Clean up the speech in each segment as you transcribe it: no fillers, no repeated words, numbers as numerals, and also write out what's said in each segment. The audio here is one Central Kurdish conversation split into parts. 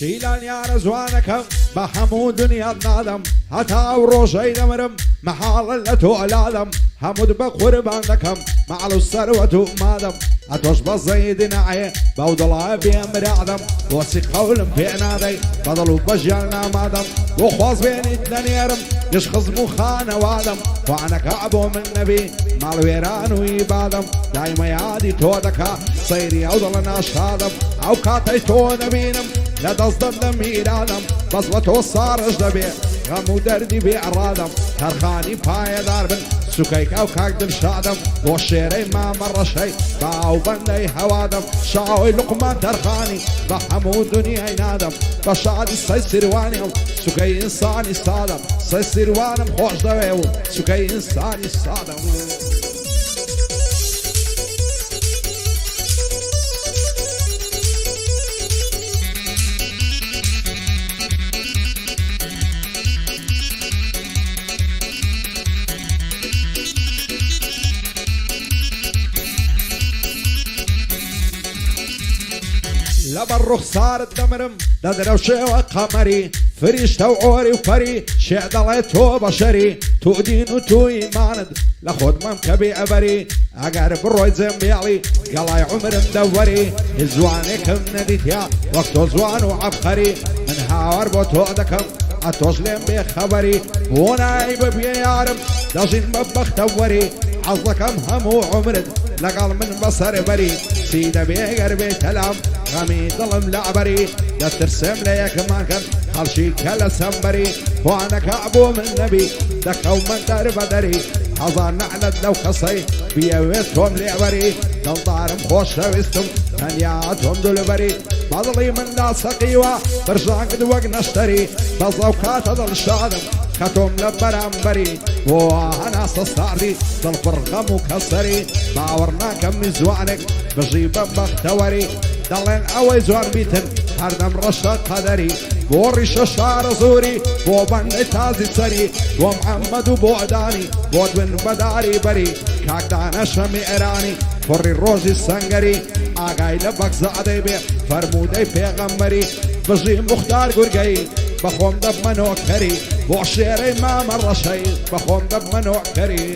شیلان یارە جوانەکەم بە هەموو دنیات نادەم هەتا ئەو ڕۆژەی دەمرم مەحاڵە لە تۆ ئەلادەم هەمووت بە قوربان دەکەم مەعڵ و سەروەت و مادەم ئەتۆش بە زەیدی نایە بەو دڵایە بێمرادەم بۆچی قەولم پێ نادەی بەدڵ و بەژیان نامادەم بۆ خۆزبێنیت نەنێرم گشت خزم و خانەوادەم خوانەکە بۆ من نەبی ماڵوێران و ئیبادەم دایمە یادی تۆ دەکا سەیری ئەو دڵە ناشادەم ئەو کاتەی تۆ دەبینم لە دەستدەم دەمیرادەم بەس بە تۆ ساڕش دەبێ غەم و دەردی بێعڕادەم تەرخانی پایەدار بن سوکەیکە و کاک دڵشادەم بۆ شێرەی مامە ڕەشەی باو بەندەی هەوادەم شاوی لوقمان تەرخانی بە هەموو دنیای نادەم بە شادی سەی سیروانی و سوکەی ئینسانی سادەم سەی سیروانم خۆش دەوێ و سوکەی ئینسانی سادەم لەبەر ڕوخسارت دەمرم دەدرەوشێوە قەمەری فریشتە و ئۆری و پەری شێ دەڵێ تۆ بەشەری تو دین و تو ئیمانت لە خۆتمەم کە بێ ئەبەری ئەگەر بڕۆی جێمبیاڵی گەڵای عومرم دەوەری هیچ جوانێکم نەدیتیا وەک تۆ جوان و عەبقەری من هاوار بۆ تۆ دەکەم ئەتۆش لێم بێ خەبەری بۆ نایی بەبێ یارم دەژین بە بەختەوەری حەز دەکەم هەموو عومرت لەگەڵ من بەسەر بەری چی دەبێ گەر بێ تەلام غەمی دڵم لە عەبەری دەترسم لە یەکمان کرد خەڵشی کە لە سەمبەری خوانەکە بۆ من نەبی دەکەو من دەربەدەری هەزار نەعلەت لەو کەسەی بیەوێت تۆم لێبەری دڵدارم خۆشەویستم تەنیا تۆم دولبەری بەدڵی مندا سەقیوە برژانگد وەک نەشتەری بەزەو کاتە دڵشادم کە تۆم لە بەرامبەری بۆ هەناسە ساردی دڵ پڕ غەم و کەسەری باوەڕ ناکەم میزوانێک بژی بە بەختەوەری دەڵێن ئەوەی جوان بیتن هەردەم ڕەشە قەدەری بۆ ڕیشە شارە زۆری بۆ بەندەی تازی سەری بۆ محەممەد و بۆ ئەدانی بۆ دوێن بەداری بەری کاکدانە شەمی ئێرانی کوڕی ڕۆژی سەنگەری ئاگای لە بەگزادەی بێ فەرمودەی پێغەمبەری بژی موختار گورگەی بەخۆم دەبمەنۆکەری بۆ شێرەی مامە ڕەشەی بەخۆم دەبمەنۆکەری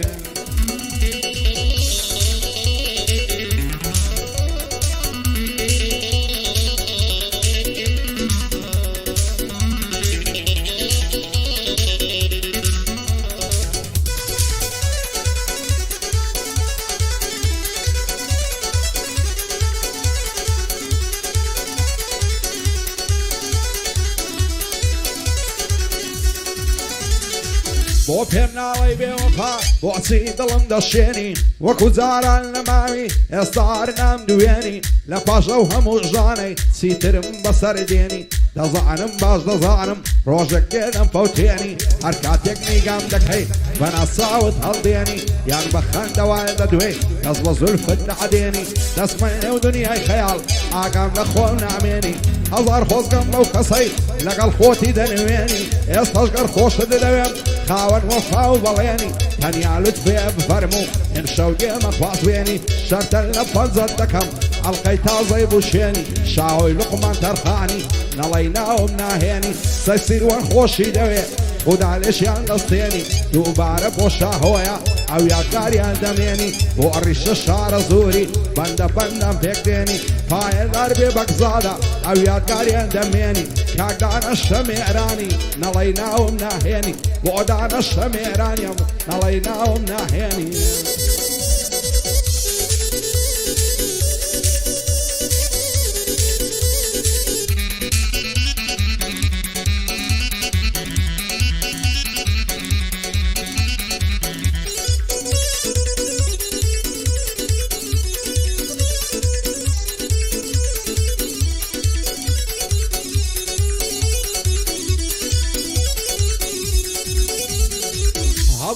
بۆ پێم ناڵی بێوەفا بۆچی دڵم دەشێنی وەکو جاران لە ماوی ئێستار نام دوێنی لە پاش ئەو هەموو ژانەی چیترم بەسەر دێنی دەزانم باش دەزانم ڕۆژێک دێدەم فەوتێنی هەر کاتێک نیگام دەکەی بە ناساوت هەڵدێنی یان بە خەندەوای دەدوێ کەس بە زولفت نەعدێنی دەسمەینێ و دنیای خەیاڵ ئاگام لە خۆم نامێنی هەزار خۆزگەم بەو کەسەی لەگەڵ خۆتی دەنوێنی ئێستاش گەر خۆشت دەوێم خاوەن وەفا و بەڵێنی تەنیا لوتفێ بفەرموو ئیمشەو دێمە خوازوێنی شەرتە لە فەرزەت دەکەم ئەڵقەی تازەی بوشێنی شاوی لوقمان تەرخانی نەڵەی ناوم ناهێنی سەی سیروان خۆشی دەوێ خدا لێشیان دەستێنی دووبارە بۆ شاهۆیە ئەو یادگاریان دەمێنی بۆ ڕیشە شارە زۆری بەندە بەندەم پێکدێنی پایەدار بێ بەگزادە ئەو یادگاریان دەمێنی کاکدانە شەمێرانی نەڵەی ناوم ناهێنی بۆ دانە شەمێرانیم نەڵەی ناوم ناهێنی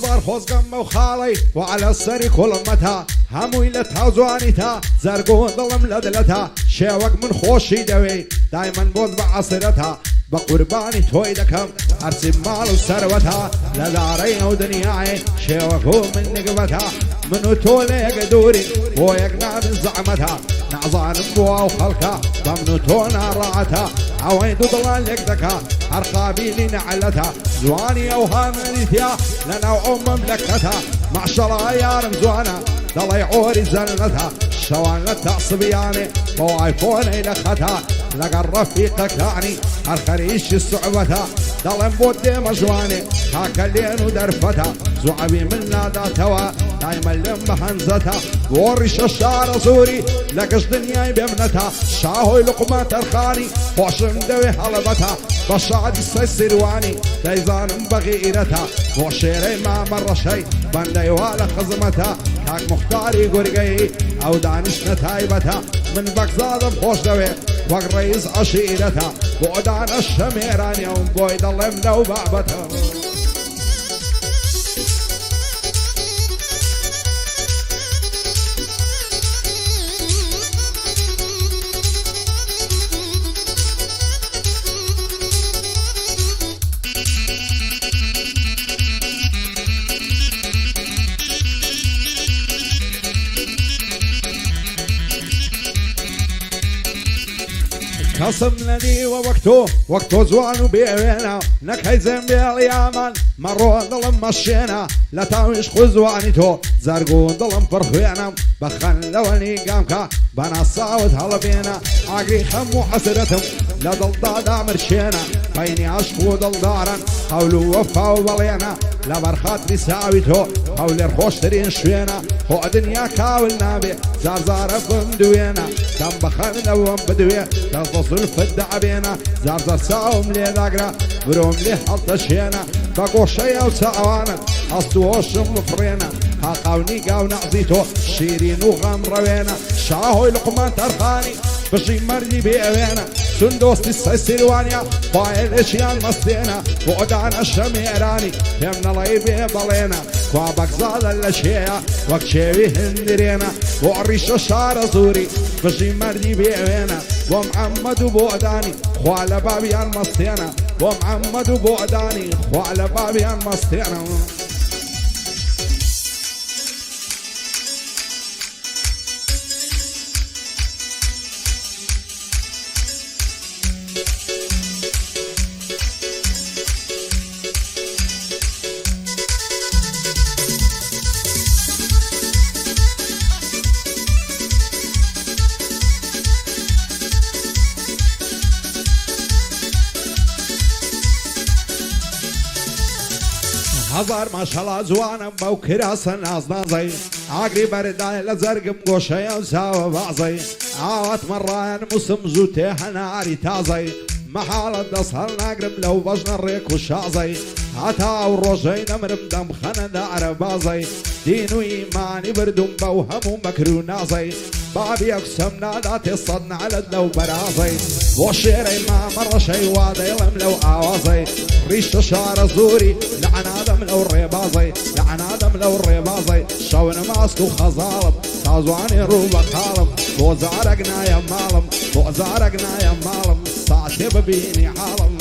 هەزار خۆزگەم بەو خاڵەی وعلە سەری کوڵمەتە هەمووی لە تاو جوانیتە زەرگۆ دڵم لە دلەتە شێوەک من خۆشی دەوێ دایمەن بۆت بە عەسرەتە بە قوربانی تۆی دەکەم هەرچی ماڵ و سەروەتە لە دارەی ئەو دنیاێ شێوەک و من نگوەتە من و تۆ لە یەکە دوورین بۆ یەک نابن زەحمەتە نازانم بۆ ئەو خەڵکە بە من و تۆ ناڕەعەتە عوين ضلال لك ذكاء أرقابي لنعلتها زواني أوهام نيثيا لنا وعم مملكتها معشرة يا رمزوانا ضلي عوري زلتها شوان للتعصبياني بو ايفون الى خدها لقى الرفيق كاني الخريش الصعبتها ضل بودي مجواني هاك اللين ودرفتها زعبي من نادا توا دايما لما هنزتها ورش الشعر زوري لقش دنياي بمنتها شاهو لقمة ترخاني فوش مدوي حلبتها بشعد السيرواني دايزان بغيرتها وشيري ما مر شي بندي ولا خزمتها كاك مختاري قرقي او دانش نتايبتها من بغزاد بخوش دوي وق رئيس عشيرتها بودان الشميراني وبويد الله ملو بعبتها خصم لدي ووقته زوان وبيعنا نكهي زين باليامن مروا ظلم مشينا لا تاويش خزوانيتو زرقون ظلم فرخينا بخن لوني قامكا بنا صاوت هلبينا عقري خمو حسرتهم لا ضلضادا مرشينا بيني عشقو ضلدارا قولوا وفاو بلينا لا برخات بساويتو قولي رخوش ترين شوينا هو دنيا كاول نابي زار بندوينا كم بخن لوم بدوي تصل فد عبينا زار ساوم لي ذاقرا بروم لي حط شينا بقو شيا وساوانا اصدوش مفرينا هاقاوني قاونا عزيتو شيرين وغام روينا شاهو لقمان ترخاني بشي مرجي بيعوينا سندوس السيروانيا بايل اشيان مستينا وقدانا الشميراني يمنا ليبي بلينا كوابك زال الاشياء وكشيوي هندرينا وعريش الشار زوري بشي مرجي بيعوينا ومحمد وبعداني خوال بابي المستينا ومحمد وبعداني خوال بابي المستينا هزار ما شاء الله زوانا بوكرا سناز نازي عقري برداي لزرق مقوشي وساوى بعضي عاوت مران مسم زوتي حناري تازي محالة دصهر نقرب لو بجنا الريك والشعزي عتا والرجي نمرم دم خنا دار بازي دين وإيماني بردم بوهم ومكرو نازي بابي أقسم ناداتي صدنا على لو برازي وشيري ما مر شي وادي لم لو آوازي ريش شعر زوري لعن آدم لو الربازي لعن آدم لو الربازي شون ماسكو خزالب تازواني روبا خالب بوزارقنا يا مالم بوزارقنا يا مالم ساعتي ببيني عالم